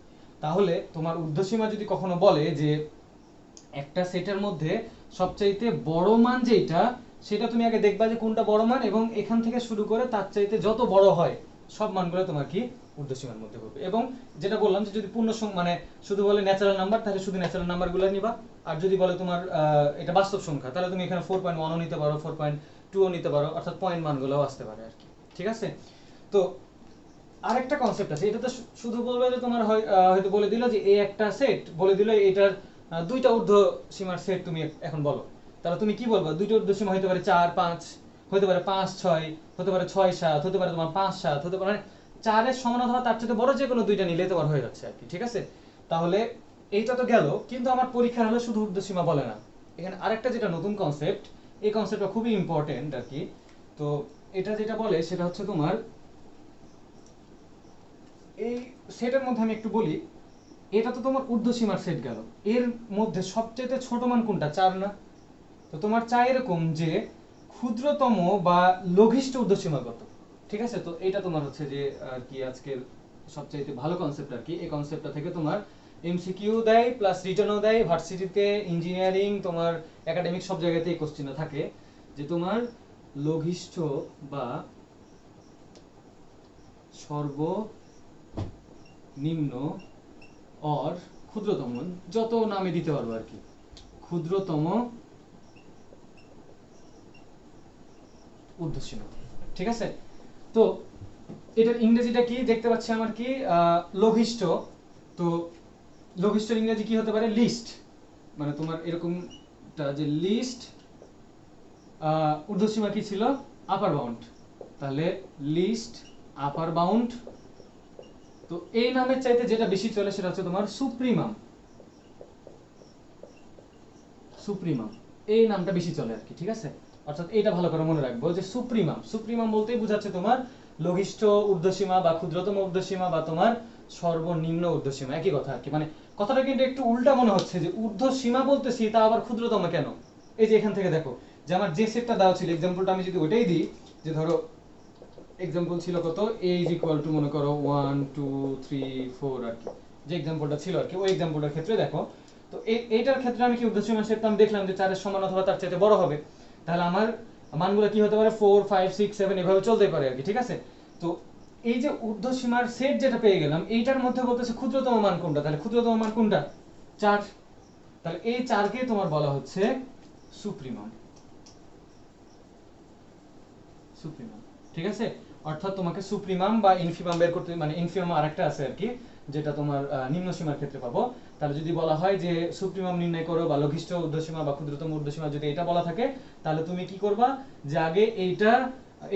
তাহলে তোমার ঊর্ধ্বসীমা যদি কখনো বলে যে একটা সেটের মধ্যে সবচাইতে বড় মান যেটা, সেটা তুমি আগে দেখবা যে কোনটা বড় মান, এবং এখান থেকে শুরু করে তার চাইতে যত বড় হয় সব মানগুলো তোমার কি ঊর্ধ্বসীমার মধ্যে হবে। এবং যেটা বললাম যে যদি পূর্ণ মানে শুধু বলে ন্যাচারাল নাম্বার, তাহলে শুধু ন্যাচারাল নাম্বারগুলো নিবা। আর যদি বলে তোমার এটা বাস্তব সংখ্যা, তাহলে তুমি এখানে 4.1ও নিতে পারো, 4.2ও নিতে পারো, অর্থাৎ পয়েন্ট মানগুলোও আসতে পারে আর কি। ঠিক আছে, তো আরেকটা কনসেপ্ট আছে, এটা তো শুধু বলবে যে তোমার হয়তো বলে দিল যে এই একটা সেট বলে দিল এটার দুইটা ঊর্ধ্ব সীমার সেট তুমি এখন বলো, তাহলে তুমি কি বলবা, দুইটা ঊর্ধ্ব সীমা হতে পারে 4 5, হতে পারে 5 6, হতে পারে 6 7, হতে পারে তোমার 5 7, হতে পারে 4 এর সমান অথবা তার চেয়ে বড় যে কোনো দুইটা নিলে তোমার হয়ে যাচ্ছে আর কি। ঠিক আছে, তাহলে এইটা তো গেল, কিন্তু আমার পরীক্ষার হলে শুধু ঊর্ধ্ব সীমা বলে না, এখানে আরেকটা যেটা নতুন কনসেপ্ট, এই কনসেপ্টটা খুবই ইম্পর্টেন্ট আর কি। তো এটা যেটা বলে সেটা হচ্ছে তোমার এই সেটের মধ্যে আমি একটু বলি, এটা তো তোমার ঊর্ধ্বসীমার সেট গেল, এর মধ্যে সবচেয়ে ছোট মান কোনটা 4 না? তো তোমার চাই এরকম যে ক্ষুদ্রতম বা লঘিষ্ঠ ঊর্ধ্বসীমা কত। ঠিক আছে, তো এটা তোমার হচ্ছে যে আর কি আজকের সবচাইতে ভালো কনসেপ্ট আর কি, এই কনসেপ্টটা থেকে তোমার এমসিকিউ দেয় প্লাস রিটেনও দেয়, ভার্সিটিতে ইঞ্জিনিয়ারিং তোমার একাডেমিক সব জায়গাতেই কোশ্চেনটা থাকে যে তোমার লঘিষ্ঠ বা সর্বনিম্ন অর ক্ষুদ্রতম, যত নামে দিতে পারবো আর কি, ক্ষুদ্রতম ঊর্ধ্বসীমা। ঠিক আছে, তো এটার ইংরেজিটা কি দেখতে পাচ্ছি আমার কি লঘিষ্ঠ। তো লঘিষ্ঠের ইংরেজি কি হতে পারে? লিস্ট। মানে তোমার এরকমটা যে লিস্ট, ঊর্ধ্বসীমা কি ছিল? আপার বাউন্ড। তাহলে লিস্ট আপার বাউন্ড। তো এই নামের চাইতে যেটা বেশি চলে সেটা হচ্ছে তোমার সুপ্রিমাম। সুপ্রিমাম এই নামটা বেশি চলে আর কি। ঠিক আছে, অর্থাৎ এটা ভালো করে মনে রাখবো যে সুপ্রিমাম, সুপ্রিমাম বলতেই বোঝাচ্ছে তোমার লঘিষ্ঠ ঊর্ধ্বসীমা বা ক্ষুদ্রতম ঊর্ধ্বসীমা বা তোমার সর্বনিম্ন ঊর্ধ্বসীমা, একই কথা আর কি। মানে কথাটা কিন্তু একটু উল্টা মনে হচ্ছে যে ঊর্ধ্বসীমা বলতেছি তা আবার ক্ষুদ্রতম কেন? এই যে এখান থেকে দেখো যে আমার যে সেটটা দেওয়া ছিল, এক্সাম্পলটা আমি যদি ওইটাই দিই, যে ধরো এক্সাম্পল ছিল কত, a ইজ ইকুয়াল টু মনে করো 1 2 3 4 আর কি, যে এক্সাম্পলটা ছিল আর কি, ওই এক্সাম্পলটার ক্ষেত্রে দেখো তো এইটার ক্ষেত্রে আমি কি ঊর্ধ্বসীমা সেটটা আমি দেখলাম যে 4 এর সমান অথবা তার চাইতে বড় হবে, তাহলে আমার মানগুলো কি হতে পারে 4 5 6 7 এভাবে চলতে পারে আর কি। ঠিক আছে, তো এই যে ঊর্ধ্বসীমার সেট যেটা পেয়ে গেলাম, এইটার মধ্যে বলতেছে ক্ষুদ্রতম মান কোনটা, তাহলে ক্ষুদ্রতম মান কোনটা? 4। তাহলে এই 4 কে তোমার বলা হচ্ছে সুপ্রিমাম। সুপ্রিমাম, ঠিক আছে, অর্থাৎ তোমাকে সুপ্রিমাম বা ইনফিমাম বের করতে, মানে ইনফিমাম আরেকটা আছে আর কি যেটা তোমার নিম্ন সীমার ক্ষেত্রে পাবো। তাহলে যদি বলা হয় যে সুপ্রিমাম নির্ণয় করো বা লঘিষ্ঠ ঊর্ধ্বসীমা বা ক্ষুদ্রতম ঊর্ধ্বসীমা, যদি এটা বলা থাকে তাহলে তুমি কি করবা যে আগে এইটা,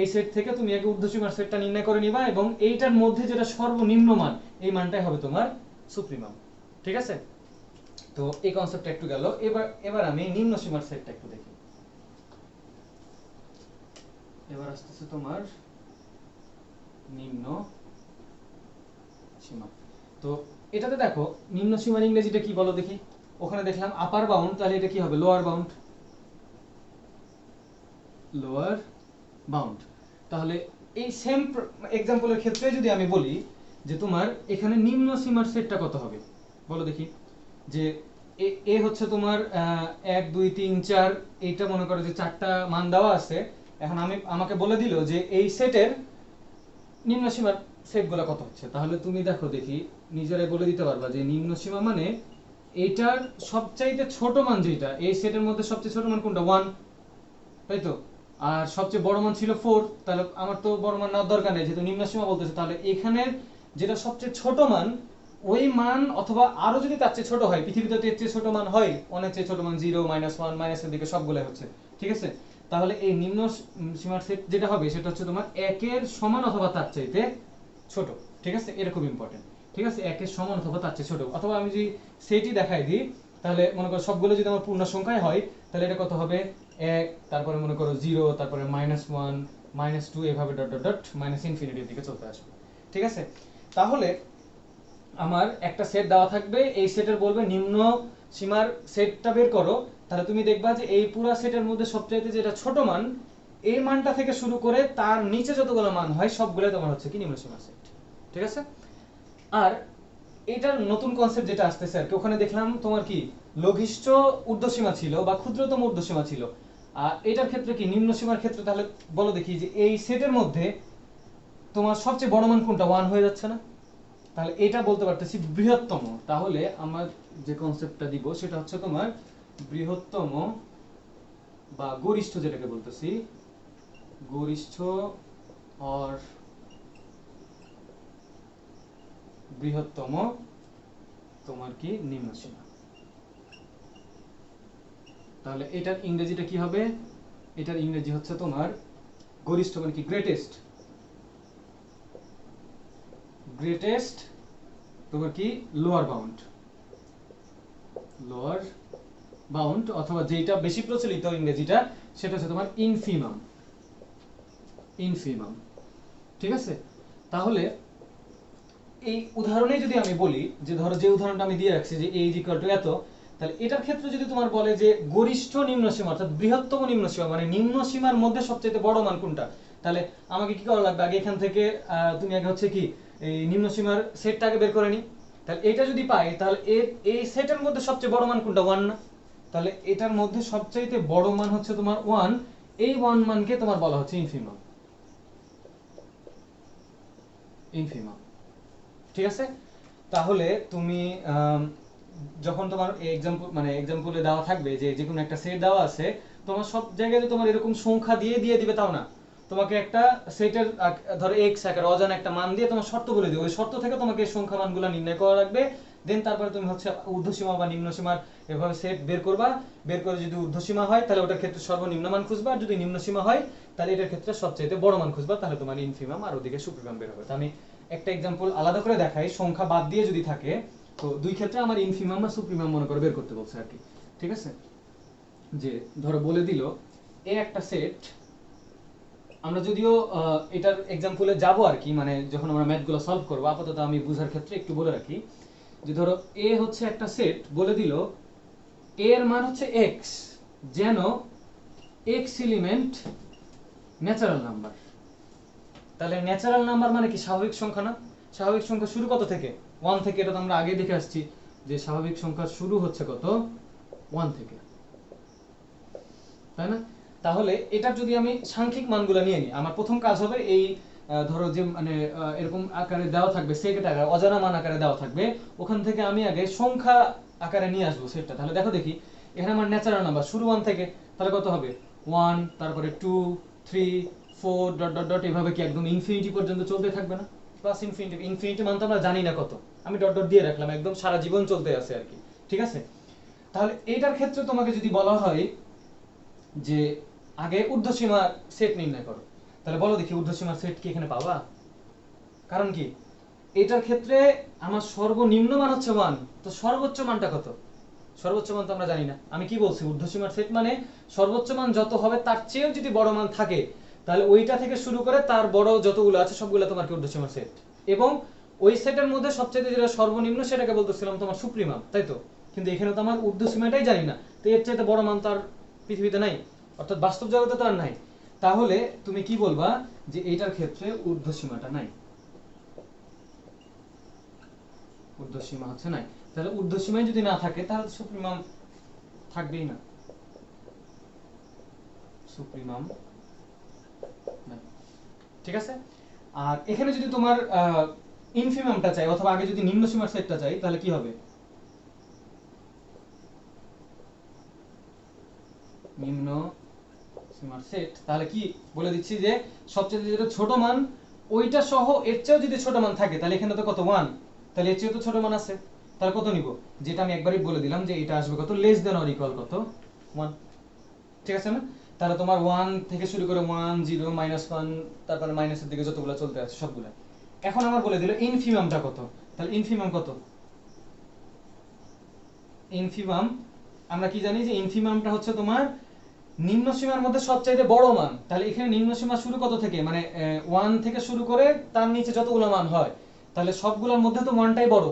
এই সেট থেকে তুমি আগে ঊর্ধ্বসীমার সেটটা নির্ণয় করে নিবা এবং এইটার মধ্যে যেটা সর্বনিম্ন মান, এই মানটাই হবে তোমার সুপ্রিমাম। ঠিক আছে, তো এই কনসেপ্টটা একটু গেল। এবার আমি নিম্ন সীমার সেটটা একটু দেখি। এবার আসতেছে তোমার নিম্ন সীমা। তো এটাতে দেখো নিম্ন সীমার ইংরেজিটা কি বলো দেখি। ওখানে দেখলাম আপার বাউন্ড, তাহলে এটা কি হবে? Lower bound. Lower bound. তাহলে এই সেম এক্সাম্পলের ক্ষেত্রে যদি আমি বলি যে তোমার এখানে নিম্ন সীমার সেটটা কত হবে বলো দেখি। যে এ হচ্ছে তোমার 1 2 3 4, এইটা মনে করো যে 4টা মান দেওয়া আছে। এখন আমাকে বলে দিল যে এই সেটের নিম্ন সীমার সেটগুলো কত হচ্ছে, তাহলে তুমি দেখো দেখি নিজেরাই বলে দিতে পারবা যে নিম্ন সীমা মানে এইটার সবচাইতে ছোট মান যেটা, এই সেটের মধ্যে সবচেয়ে ছোট মান কোনটা? 1, তাই তো? আর সবচেয়ে বড় মান ছিল 4, তাহলে আমার তো বড় মান নেওয়ার দরকার নেই যেহেতু নিম্ন সীমা বলতেছে। তাহলে এখানের যেটা সবচেয়ে ছোট মান, ওই মান অথবা আরো যদি তার চেয়ে ছোট হয়, পৃথিবীতে এর চেয়ে ছোট মান হয়, অনেক চেয়ে ছোট মান 0 -1 মাইনাসের দিকে সবগুলাই হচ্ছে। ঠিক আছে, তাহলে এই নিম্ন সীমার সেট যেটা হবে সেটা হচ্ছে তোমার 1 এর সমান অথবা তার চাইতে ছোট। ঠিক আছে, এটা খুব ইম্পর্টেন্ট। ঠিক আছে, 1 এর সমান অথবা তার চেয়ে ছোট। অথবা আমি যদি সেটই দেখাই দিই, তাহলে মনে করো সবগুলো যদি আমার পূর্ণ সংখ্যায় হয় তাহলে এটা কত হবে? 1, তারপরে মনে করো 0, তারপরে -1 -2, এভাবে ডট ডট ডট মাইনাস ইনফিনিটির দিকে চলতে আসবে। ঠিক আছে, তাহলে আমার একটা সেট দেওয়া থাকবে, এই সেটের বলবে নিম্ন সীমার সেটটা বের করো, তাহলে তুমি দেখবা যে এই পুরো সেটের মধ্যে সবচাইতে যেটা ছোট মান, এই মানটা থেকে শুরু করে তার নিচে যতগুলো মান হয় সবগুলো তোমার হচ্ছে কি নিম্ন সীমার সেট। ঠিক আছে, আর এটার নতুন কনসেপ্ট যেটা আসতেছে আর কি, ওখানে দেখলাম তোমার কি লঘিষ্ঠ ঊর্ধ্বসীমা ছিল বা ক্ষুদ্রতম ঊর্ধ্বসীমা ছিল, আর এটার ক্ষেত্রে কি নিম্ন সীমার ক্ষেত্রে, তাহলে বলো দেখি যে এই সেটের মধ্যে তোমার সবচেয়ে বড় মান কোনটা? 1 হয়ে যাচ্ছে না? তাহলে এটা বলতে পারতেছি বৃহত্তম। তাহলে আমার যে কনসেপ্টটা দিব সেটা হচ্ছে তোমার বৃহত্তম বা গরিষ্ঠ, যেটাকে বলতেছি গরিষ্ঠ অর বৃহত্তম তোমার কি নিম্ন সীমা। তাহলে এটার ইংরেজিটা কি হবে? এটার ইংরেজি হচ্ছে তোমার গরিষ্ঠ মানে কি গ্রেটেস্ট। গ্রেটেস্ট তোমার কি লোয়ার বাউন্ড। লোয়ার বাউন্ড, অথবা যেটা বেশি প্রচলিত ইংরেজিটা সেটা হচ্ছে তোমার ইনফিমাম। ইনফিমাম, ঠিক আছে। তাহলে এই উদাহরণে যদি আমি বলি যে ধরো যে উদাহরণটা আমি দিয়ে রাখছি যে a = এত, তাহলে এটার ক্ষেত্রে যদি তোমার বলে যে গরিষ্ঠ নিম্ন সীমা অর্থাৎ বৃহত্তম নিম্ন সীমা মানে নিম্ন সীমার মধ্যে সবচেয়ে বড় মান কোনটা, তাহলে আমাকে কি করা লাগবে? আগে এখান থেকে তুমি আগে হচ্ছে কি এই নিম্ন সীমার সেটটা আগে বের করে নি। তাহলে এটা যদি পাই তাহলে এই সেটের মধ্যে সবচেয়ে বড় মান কোনটা 1 না, তাহলে এটার মধ্যে সবচাইতে বড় মান হচ্ছে তোমার 1, এই 1 মানকে তোমার বলা হচ্ছে ইনফিমাম। ইনফিমাম ঠিক আছে। তাহলে তুমি যখন তোমার এক্সাম্পল মানে এক্সাম্পলে দেওয়া থাকবে যে যে কোনো একটা সেট দেওয়া আছে, তোমার সব জায়গায় তোমার এরকম সংখ্যা দিয়ে দিবে তাও না, তোমাকে একটা সেটের ধরো x আকার অজানা একটা মান দিয়ে তোমার শর্ত বলে দিবে, ওই শর্ত থেকে তোমাকে এই সংখ্যা মানগুলো নির্ণয় করা লাগবে। দেন তারপরে তুমি হচ্ছে ঊর্ধ্বসীমা বা নিম্নসীমার এভাবে সেট বের করবা, বের করে যদি ঊর্ধ্বসীমা হয় তাহলে ওটার ক্ষেত্রে সর্বনিম্ন মান খুঁজবা, আর যদি নিম্নসীমা হয় তাহলে এটার ক্ষেত্রে সবচেয়ে বড় মান খুঁজবা, তাহলে তোমার ইনফিমাম আর ওদিকে সুপ্রিমাম বের হবে। তো আমি একটা এক্সাম্পল আলাদা করে দেখাই, সংখ্যা বাদ দিয়ে যদি থাকে তো দুই ক্ষেত্রে আমার ইনফিমাম বা সুপ্রিমাম মনে করে বের করতে বলছে আর কি। ঠিক আছে, যে ধরো বলে দিল এ একটা সেট, আমরা যদিও এটার এক্সাম্পলে যাব আর কি, মানে যখন আমরা ম্যাথগুলো সলভ করব, আপাতত আমি বুঝার ক্ষেত্রে একটু বলে রাখি যে ধরো এ হচ্ছে একটা সেট, বলে দিল এ এর মান হচ্ছে x, যেন x এলিমেন্ট ন্যাচারাল নাম্বার। তাহলে ন্যাচারাল নাম্বার মানে কি স্বাভাবিক সংখ্যা না? স্বাভাবিক সংখ্যা শুরু কত থেকে? 1 থেকে। এটা তো আমরা আগে দেখে আসছি যে স্বাভাবিক সংখ্যা শুরু হচ্ছে কত? 1 থেকে, তাই না? তাহলে এটার যদি আমি সাংখ্যিক মানগুলো নিয়ে নিই, আমার প্রথম কাজ হবে এই ধরো যে মানে এরকম আকারে দেওয়া থাকবে সেট আকারে, অজানা মান আকারে দেওয়া থাকবে, ওখান থেকে আমি আগে সংখ্যা আকারে নিয়ে আসবো সেটটা। তাহলে দেখো দেখি এখানে আমার ন্যাচারাল নাম্বার শুরু 1 থেকে, তাহলে কত হবে? 1, তারপরে 2, 3, 4 ডট ডট ডট, এভাবে কি একদম ইনফিনিটি পর্যন্ত চলতে থাকবে না? প্লাস ইনফিনিটি, ইনফিনিটি মান তো আমরা জানি না কত, আমি ডট ডট দিয়ে রাখলাম, একদম সারা জীবন চলতে আছে আর কি। ঠিক আছে, তাহলে এইটার ক্ষেত্রে তোমাকে যদি বলা হয় যে আগে ঊর্ধ্বসীমার সেট নির্ণয় করো, তাহলে বলো দেখি ঊর্ধ্বসীমার সেট কি এখানে পাবা? কারণ কি এটার ক্ষেত্রে আমার সর্বনিম্ন মান হচ্ছে 1, তো সর্বোচ্চ মানটা কত? সর্বোচ্চ মান তো আমরা জানি না। আমি কি বলছি, ঊর্ধ্বসীমার সেট মানে সর্বোচ্চ মান যত হবে তার চেয়েও যদি বড় মান থাকে, তাহলে ওইটা থেকে শুরু করে তার বড় যতগুলো আছে সবগুলো তোমার কি ঊর্ধ্বসীমার সেট, এবং ওই সেটের মধ্যে সবচেয়ে যেটা সর্বনিম্ন সেটাকে বলতেছিলাম তোমার সুপ্রিমাম, তাই তো? কিন্তু এখানে তো আমার ঊর্ধ্বসীমাটাই জানি না, তো এর চাইতে বড় মান তো আর পৃথিবীতে নাই, অর্থাৎ বাস্তব জগতে তো আর নাই। তাহলে তুমি কি বলবা যে এইটার ক্ষেত্রে ঊর্ধ্বসীমাটা নাই, ঊর্ধ্বসীমা হচ্ছে নাই। তাহলে ঊর্ধ্বসীমায় যদি না থাকে তাহলে সুপ্রিমাম থাকবেই না, সুপ্রিমাম নাই। ঠিক আছে, আর এখানে যদি তোমার ইনফিমামটা চাই অথবা আগে যদি নিম্ন সীমার সেটটা চাই তাহলে কি হবে? নিম্ন সীমার সেট, তাহলে কি বলে দিচ্ছি যে সবচেয়ে যেটা ছোট মান ওইটা সহ এর চেয়েও যদি ছোট মান থাকে তাহলে এখানে তো কত 1, তাহলে এর চেয়েও তো ছোট মান আছে, তাহলে কত নিব? যেটা আমি একবারই বলে দিলাম যে এটা আসবে কত? লেস দেন অর ইকুয়াল কত? 1। ঠিক আছে না? তাহলে তোমার 1 থেকে শুরু করে 1, 0, -1, তারপরে মাইনাসের দিকে যতগুলো চলতে আছে সবগুলো। এখন আমার বলে দিল ইনফিমামটা কত, তাহলে ইনফিমাম কত? ইনফিমাম আমরা কি জানি যে ইনফিমামটা হচ্ছে তোমার নিম্ন সীমার মধ্যে সবচাইতে বড় মান। তাহলে এখানে নিম্ন সীমা শুরু কত থেকে, মানে 1 থেকে শুরু করে তার নিচে যতগুলো মান হয়, তাহলে সবগুলোর মধ্যে তো 1টাই বড়।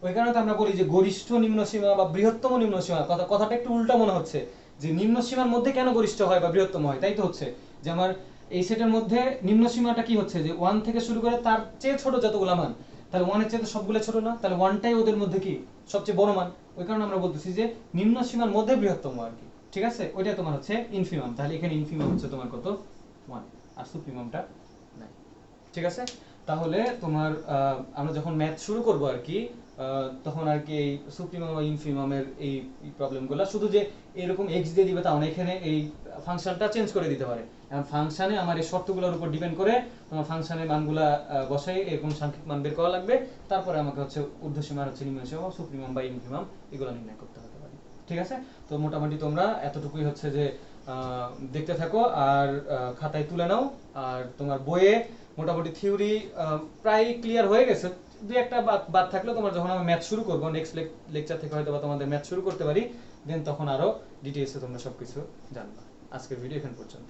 ওই কারণে তো আমরা বলি যে গরিষ্ঠ নিম্ন সীমা বা বৃহত্তম নিম্ন সীমা। কথাটা একটু উল্টা মনে হচ্ছে যে নিম্ন সীমার মধ্যে কেন গরিষ্ঠ হয় বা বৃহত্তম হয়, তাই তো হচ্ছে যে আমার এই সেটের মধ্যে নিম্ন সীমাটা কি হচ্ছে যে 1 থেকে শুরু করে তার চেয়ে ছোট যতগুলো মান, তাহলে 1 এর চেয়ে তো সবগুলো ছোট না, তাহলে 1টাই ওদের মধ্যে কি সবচেয়ে বড় মান। ওই কারণে আমরা বলতেছি যে নিম্ন সীমার মধ্যে বৃহত্তম আর কি। ঠিক আছে, ওইটা তোমার হচ্ছে ইনফিমাম। তাহলে এখানে ইনফিমাম হচ্ছে তোমার কত? 1, আর সুপ্রিমামটা নাই। ঠিক আছে, তাহলে তোমার আমরা যখন ম্যাথ শুরু করব আর কি, তখন আর কি এই সুপ্রিমাম বা ইনফিমামের এই প্রবলেমগুলো শুধু যে এরকম এক্স দিয়ে দিবে তাও না, এখানে এই ফাংশনটা চেঞ্জ করে দিতে পারে। এখন ফাংশনে আমার এই শর্তগুলোর উপর ডিপেন্ড করে তোমার ফাংশনের মানগুলা বসাই এরকম সাংখ্যিক মান বের করা লাগবে, তারপরে আমাকে হচ্ছে ঊর্ধ্বসীমা হচ্ছে নিম্নসীমা সুপ্রিমাম বা ইনফিমাম এগুলো নির্ণয় করতে হতে পারে। ঠিক আছে, তো মোটামুটি তোমরা এতটুকুই হচ্ছে যে দেখতে থাকো আর খাতায় তুলে নাও। আর তোমার বইয়ে মোটামুটি থিওরি প্রায় ক্লিয়ার হয়ে গেছে, দুই একটা বাদ থাকলে তোমার যখন আমি ম্যাথ শুরু করবো নেক্সট লেকচার থেকে হয়তো বা তোমাদের ম্যাথ শুরু করতে পারি, দেন তখন আরো ডিটেইলসে তোমরা সবকিছু জানবা। আজকের ভিডিও এখান পর্যন্ত।